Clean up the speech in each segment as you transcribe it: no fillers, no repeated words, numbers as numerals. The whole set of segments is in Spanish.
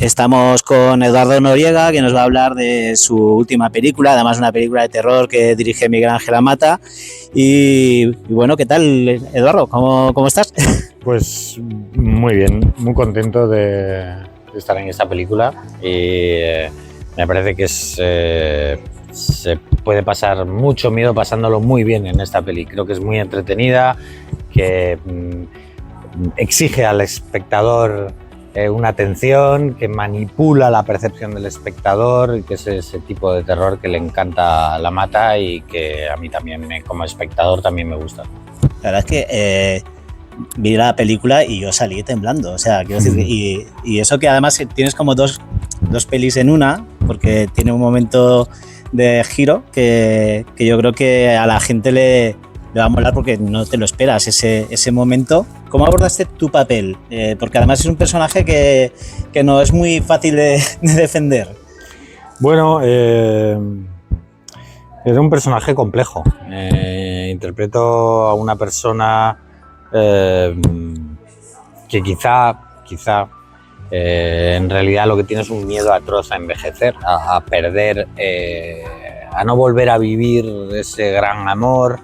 Estamos con Eduardo Noriega, que nos va a hablar de su última película, además una película de terror que dirige Miguel Ángel Amata. Y bueno, ¿qué tal, Eduardo? ¿Cómo estás? Pues muy bien, muy contento de estar en esta película y me parece que se puede pasar mucho miedo pasándolo muy bien en esta peli. Creo que es muy entretenida, que exige al espectador una atención, que manipula la percepción del espectador, y que es ese tipo de terror que le encanta a Amata y que a mí también, como espectador, también me gusta. La verdad es que vi la película y yo salí temblando, o sea, quiero decir, y eso que además tienes como dos pelis en una, porque tiene un momento de giro que yo creo que a la gente le va a molar porque no te lo esperas, ese momento. ¿Cómo abordaste tu papel? Porque además es un personaje que no es muy fácil de defender. Bueno, es un personaje complejo. Interpreto a una persona que quizá en realidad lo que tiene es un miedo atroz a envejecer, a perder, a no volver a vivir ese gran amor.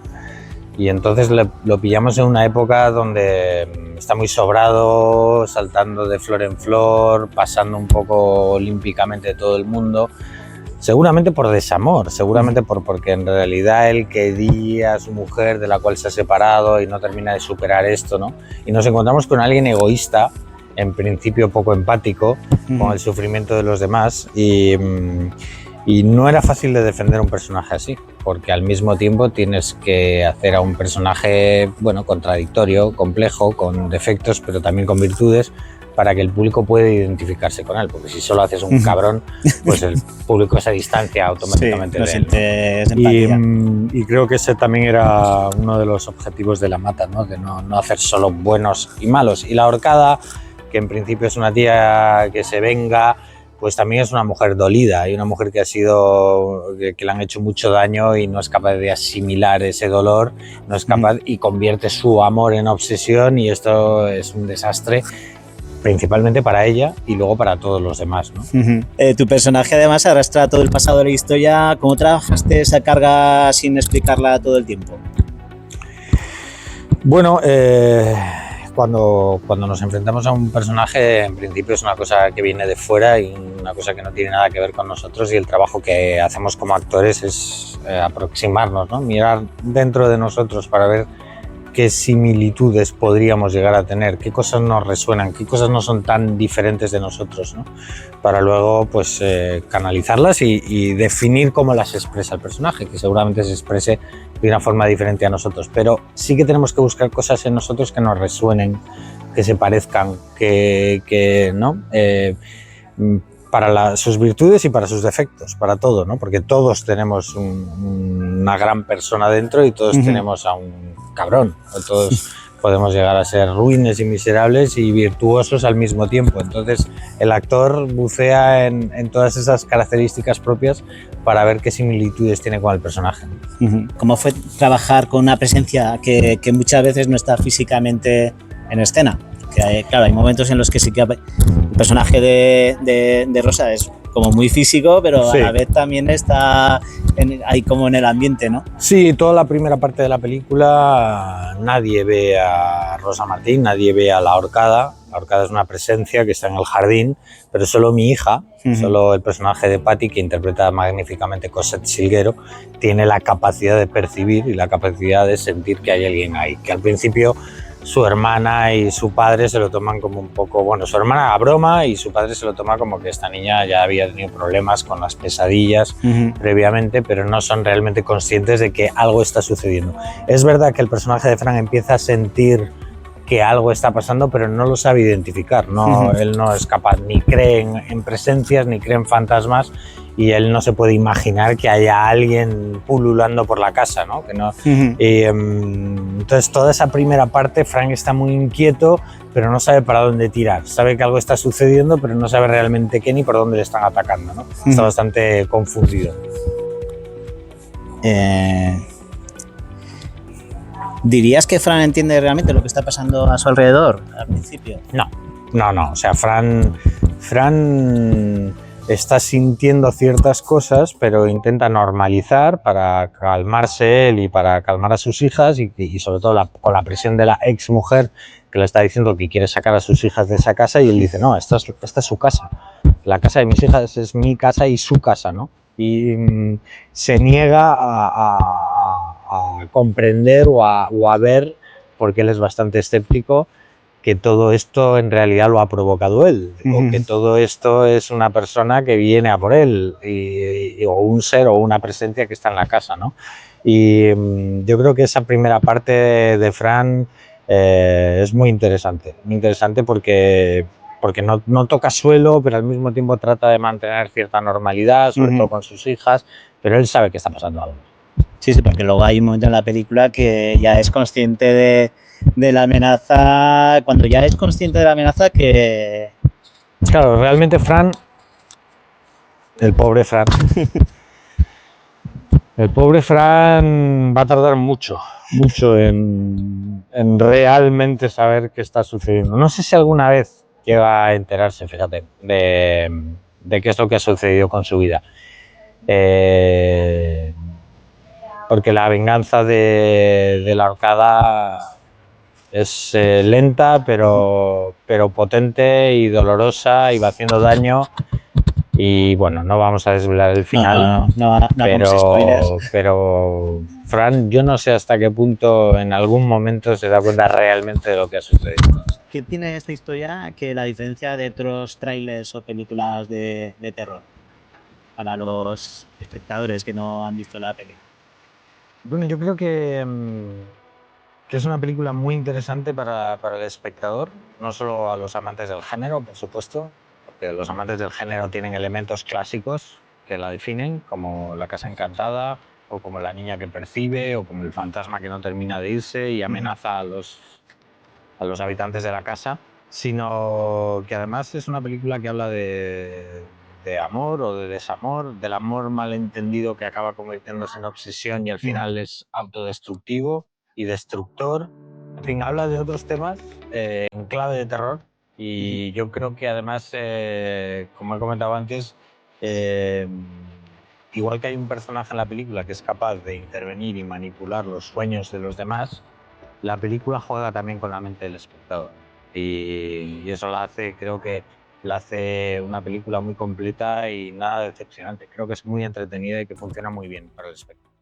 Y entonces lo pillamos en una época donde está muy sobrado, saltando de flor en flor, pasando un poco olímpicamente de todo el mundo, seguramente por desamor, seguramente porque en realidad él quería a su mujer de la cual se ha separado y no termina de superar esto, ¿no? Y nos encontramos con alguien egoísta, en principio poco empático, con el sufrimiento de los demás, y no era fácil de defender un personaje así, porque al mismo tiempo tienes que hacer a un personaje, bueno, contradictorio, complejo, con defectos, pero también con virtudes, para que el público pueda identificarse con él, porque si solo haces un cabrón, pues el público se distancia automáticamente de él. Y creo que ese también era uno de los objetivos de Amata, ¿no? De no hacer solo buenos y malos. Y La Ahorcada, que en principio es una tía que se venga, pues también es una mujer dolida y una mujer que que le han hecho mucho daño y no es capaz de asimilar ese dolor, no es capaz y convierte su amor en obsesión, y esto es un desastre principalmente para ella y luego para todos los demás, ¿no? Tu personaje además arrastra todo el pasado de la historia. ¿Cómo trabajaste esa carga sin explicarla todo el tiempo? Bueno, cuando nos enfrentamos a un personaje, en principio es una cosa que viene de fuera y una cosa que no tiene nada que ver con nosotros, y el trabajo que hacemos como actores es aproximarnos, ¿no? Mirar dentro de nosotros para ver qué similitudes podríamos llegar a tener, qué cosas nos resuenan, qué cosas no son tan diferentes de nosotros, ¿no? Para luego pues canalizarlas y definir cómo las expresa el personaje, que seguramente se exprese de una forma diferente a nosotros, pero sí que tenemos que buscar cosas en nosotros que nos resuenen, que se parezcan, que ¿no? Para sus virtudes y para sus defectos, para todo, ¿no? Porque todos tenemos una gran persona dentro y todos tenemos a un cabrón, todos podemos llegar a ser ruines y miserables y virtuosos al mismo tiempo. Entonces el actor bucea en todas esas características propias para ver qué similitudes tiene con el personaje. ¿Cómo fue trabajar con una presencia que muchas veces no está físicamente en escena? Que claro, hay momentos en los que sí que el personaje de Rosa es como muy físico, pero sí, a la vez también está ahí como en el ambiente, ¿no? Sí, toda la primera parte de la película nadie ve a Rosa Martín, nadie ve a La Ahorcada. La Ahorcada es una presencia que está en el jardín, pero solo mi hija, solo el personaje de Patty, que interpreta magníficamente Cosette Silguero, tiene la capacidad de percibir y la capacidad de sentir que hay alguien ahí, que al principio su hermana y su padre se lo toman como un poco, bueno, su hermana a broma y su padre se lo toma como que esta niña ya había tenido problemas con las pesadillas previamente, pero no son realmente conscientes de que algo está sucediendo. Es verdad que el personaje de Fran empieza a sentir que algo está pasando, pero no lo sabe identificar, ¿no? Él no es capaz, ni cree en presencias, ni cree en fantasmas, y él no se puede imaginar que haya alguien pululando por la casa, ¿no? Que no entonces toda esa primera parte, Frank está muy inquieto, pero no sabe para dónde tirar. Sabe que algo está sucediendo, pero no sabe realmente qué ni por dónde le están atacando, ¿no? Está bastante confundido. ¿Dirías que Fran entiende realmente lo que está pasando a su alrededor al principio? No. O sea, Fran Fran está sintiendo ciertas cosas, pero intenta normalizar para calmarse él y para calmar a sus hijas y sobre todo con la presión de la ex mujer que le está diciendo que quiere sacar a sus hijas de esa casa y él dice, no, esta es su casa, la casa de mis hijas es mi casa y su casa, ¿no? Y se niega a comprender o a ver, porque él es bastante escéptico, que todo esto en realidad lo ha provocado él, o que todo esto es una persona que viene a por él, o un ser o una presencia que está en la casa, ¿no? Y yo creo que esa primera parte de Fran es muy interesante porque no toca suelo, pero al mismo tiempo trata de mantener cierta normalidad, sobre todo con sus hijas, pero él sabe que está pasando algo. Sí, porque luego hay un momento en la película que ya es consciente de la amenaza, cuando ya es consciente de la amenaza que... Claro, realmente Fran, el pobre Fran, va a tardar mucho en realmente saber qué está sucediendo. No sé si alguna vez llega a enterarse, fíjate, de qué es lo que ha sucedido con su vida. Porque la venganza de la ahorcada es lenta, pero potente y dolorosa y va haciendo daño. Y bueno, no vamos a desvelar el final, no pero Fran, yo no sé hasta qué punto en algún momento se da cuenta realmente de lo que ha sucedido. ¿Qué tiene esta historia que la diferencia de otros trailers o películas de terror para los espectadores que no han visto la peli? Bueno, yo creo que es una película muy interesante para el espectador, no solo a los amantes del género, por supuesto, porque los amantes del género tienen elementos clásicos que la definen, como la casa encantada, o como la niña que percibe, o como el fantasma que no termina de irse y amenaza a los habitantes de la casa, sino que además es una película que habla de amor o de desamor, del amor malentendido que acaba convirtiéndose en obsesión y al final es autodestructivo y destructor. En fin, habla de otros temas en clave de terror y yo creo que además, como he comentado antes, igual que hay un personaje en la película que es capaz de intervenir y manipular los sueños de los demás, la película juega también con la mente del espectador y eso la hace, creo que la hace una película muy completa y nada decepcionante. Creo que es muy entretenida y que funciona muy bien para el espectador.